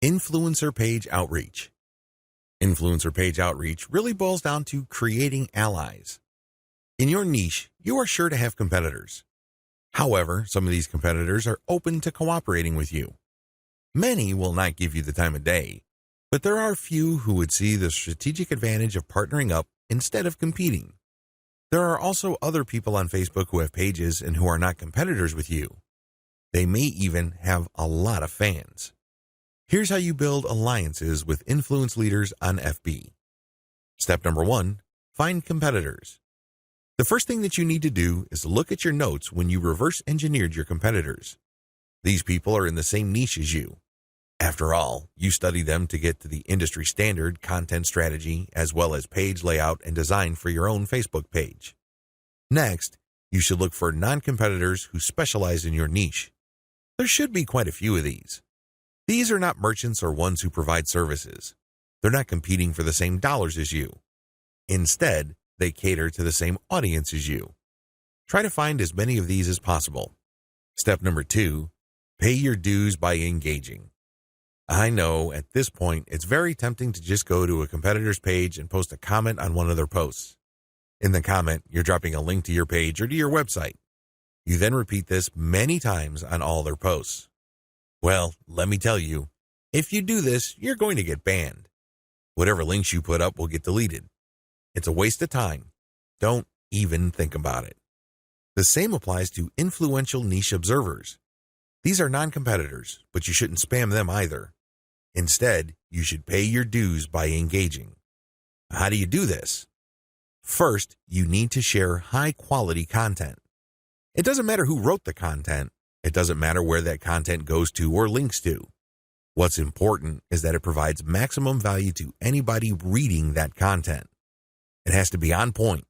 Influencer page outreach. Influencer page outreach really boils down to creating allies. In your niche, you are sure to have competitors. However, some of these competitors are open to cooperating with you. Many will not give you the time of day, but there are few who would see the strategic advantage of partnering up instead of competing. There are also other people on Facebook who have pages and who are not competitors with you. They may even have a lot of fans. Here's how you build alliances with influence leaders on FB. Step number 1, find competitors. The first thing that you need to do is look at your notes when you reverse engineered your competitors. These people are in the same niche as you. After all, you study them to get to the industry standard content strategy as well as page layout and design for your own Facebook page. Next, you should look for non-competitors who specialize in your niche. There should be quite a few of these. These are not merchants or ones who provide services. They're not competing for the same dollars as you. Instead, they cater to the same audience as you. Try to find as many of these as possible. Step number 2, pay your dues by engaging. I know at this point it's very tempting to just go to a competitor's page and post a comment on one of their posts. In the comment, you're dropping a link to your page or to your website. You then repeat this many times on all their posts. Well, let me tell you, if you do this, you're going to get banned. Whatever links you put up will get deleted. It's a waste of time. Don't even think about it. The same applies to influential niche observers. These are non-competitors, but you shouldn't spam them either. Instead, you should pay your dues by engaging. How do you do this? First, you need to share high-quality content. It doesn't matter who wrote the content. It doesn't matter where that content goes to or links to. What's important is that it provides maximum value to anybody reading that content. It has to be on point.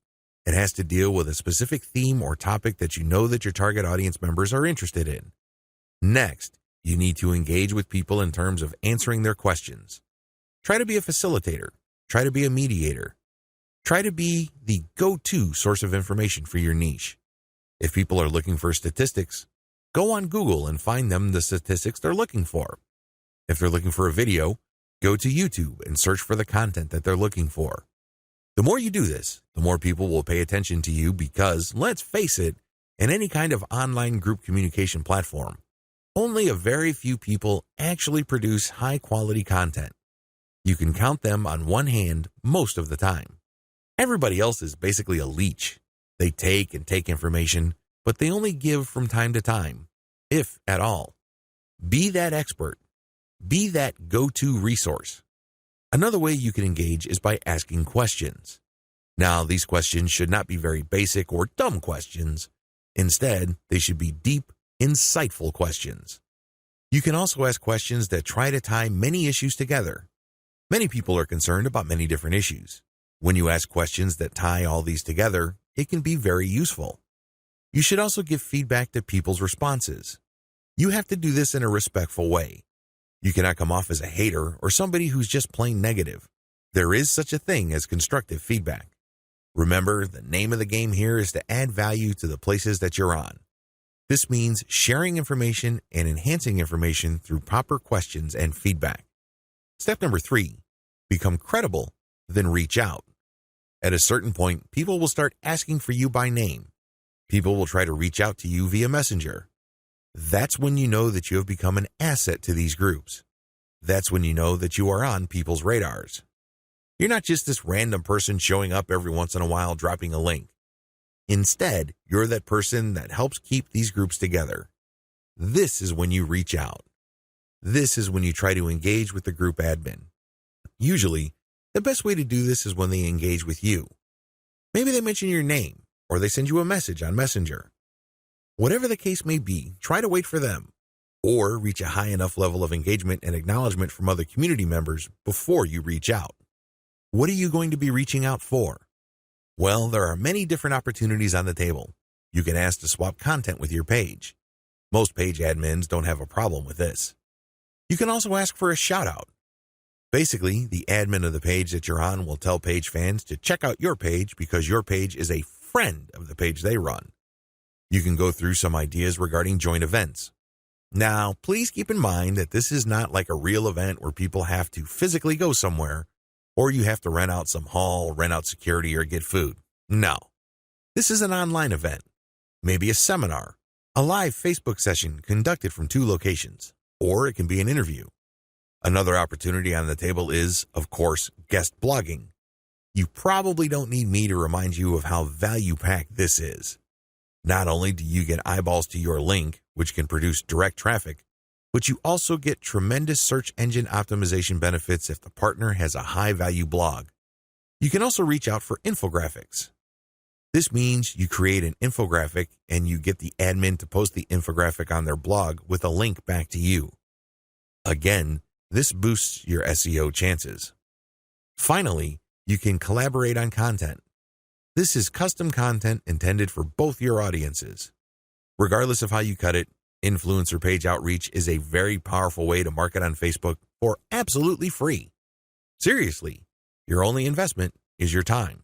It has to deal with a specific theme or topic that you know that your target audience members are interested in. Next, you need to engage with people in terms of answering their questions. Try to be a facilitator. Try to be a mediator. Try to be the go-to source of information for your niche. If people are looking for statistics, go on Google and find them the statistics they're looking for. If they're looking for a video, go to YouTube and search for the content that they're looking for. The more you do this, the more people will pay attention to you because, let's face it, in any kind of online group communication platform, only a very few people actually produce high-quality content. You can count them on one hand most of the time. Everybody else is basically a leech. They take and take information, but they only give from time to time, if at all. Be that expert. Be that go-to resource. Another way you can engage is by asking questions. Now, these questions should not be very basic or dumb questions. Instead, they should be deep, insightful questions. You can also ask questions that try to tie many issues together. Many people are concerned about many different issues. When you ask questions that tie all these together, it can be very useful. You should also give feedback to people's responses. You have to do this in a respectful way. You cannot come off as a hater or somebody who's just plain negative. There is such a thing as constructive feedback. Remember, the name of the game here is to add value to the places that you're on. This means sharing information and enhancing information through proper questions and feedback. Step number 3, become credible, then reach out. At a certain point, people will start asking for you by name. People will try to reach out to you via Messenger. That's when you know that you have become an asset to these groups. That's when you know that you are on people's radars. You're not just this random person showing up every once in a while dropping a link. Instead, you're that person that helps keep these groups together. This is when you reach out. This is when you try to engage with the group admin. Usually, the best way to do this is when they engage with you. Maybe they mention your name, or they send you a message on Messenger. Whatever the case may be, try to wait for them, or reach a high enough level of engagement and acknowledgement from other community members before you reach out. What are you going to be reaching out for? Well, there are many different opportunities on the table. You can ask to swap content with your page. Most page admins don't have a problem with this. You can also ask for a shout-out. Basically, the admin of the page that you're on will tell page fans to check out your page because your page is a friend of the page they run. You can go through some ideas regarding joint events. Now, please keep in mind that this is not like a real event where people have to physically go somewhere, or you have to rent out some hall, rent out security, or get food. No. This is an online event, maybe a seminar, a live Facebook session conducted from 2 locations, or it can be an interview. Another opportunity on the table is, of course, guest blogging. You probably don't need me to remind you of how value-packed this is. Not only do you get eyeballs to your link, which can produce direct traffic, but you also get tremendous search engine optimization benefits if the partner has a high-value blog. You can also reach out for infographics. This means you create an infographic and you get the admin to post the infographic on their blog with a link back to you. Again, this boosts your SEO chances. Finally, you can collaborate on content. This is custom content intended for both your audiences. Regardless of how you cut it, influencer page outreach is a very powerful way to market on Facebook for absolutely free. Seriously, your only investment is your time.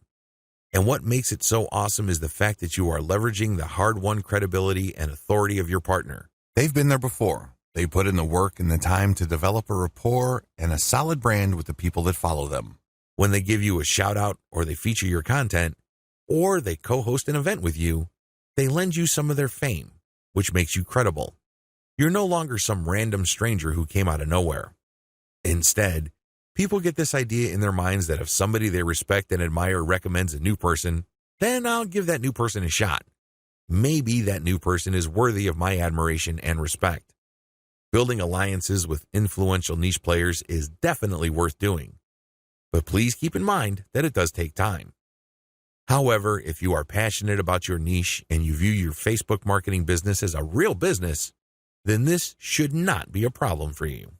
And what makes it so awesome is the fact that you are leveraging the hard-won credibility and authority of your partner. They've been there before. They put in the work and the time to develop a rapport and a solid brand with the people that follow them. When they give you a shout-out or they feature your content, or they co-host an event with you, they lend you some of their fame, which makes you credible. You're no longer some random stranger who came out of nowhere. Instead, people get this idea in their minds that if somebody they respect and admire recommends a new person, then I'll give that new person a shot. Maybe that new person is worthy of my admiration and respect. Building alliances with influential niche players is definitely worth doing. But please keep in mind that it does take time. However, if you are passionate about your niche and you view your Facebook marketing business as a real business, then this should not be a problem for you.